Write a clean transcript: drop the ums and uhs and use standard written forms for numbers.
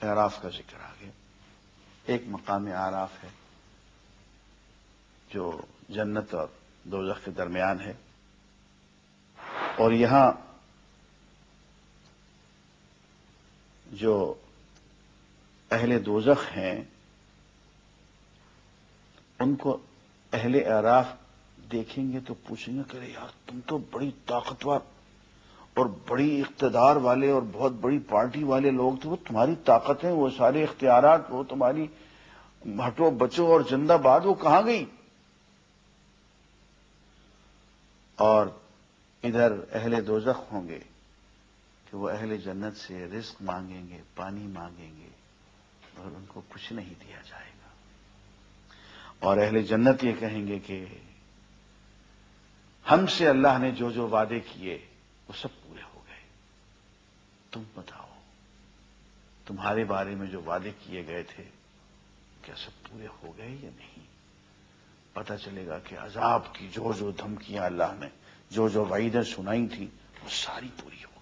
اعراف کا ذکر آگے. ایک مقام اعراف ہے جو جنت اور دوزخ کے درمیان ہے، اور یہاں جو اہل دوزخ ہیں ان کو اہل اعراف دیکھیں گے تو پوچھیں گے کہ یار تم تو بڑی طاقتور اور بڑی اقتدار والے اور بہت بڑی پارٹی والے لوگ تھے، وہ تمہاری طاقتیں، وہ سارے اختیارات، وہ تمہاری ہٹو بچو اور زندہ باد، وہ کہاں گئی؟ اور ادھر اہل دوزخ ہوں گے کہ وہ اہل جنت سے رزق مانگیں گے، پانی مانگیں گے، اور ان کو کچھ نہیں دیا جائے گا. اور اہل جنت یہ کہیں گے کہ ہم سے اللہ نے جو جو وعدے کیے وہ سب پورے ہو گئے، تم بتاؤ تمہارے بارے میں جو وعدے کیے گئے تھے کیا سب پورے ہو گئے یا نہیں؟ پتہ چلے گا کہ عذاب کی جو جو دھمکیاں اللہ نے جو جو وعیدیں سنائی تھیں وہ ساری پوری ہو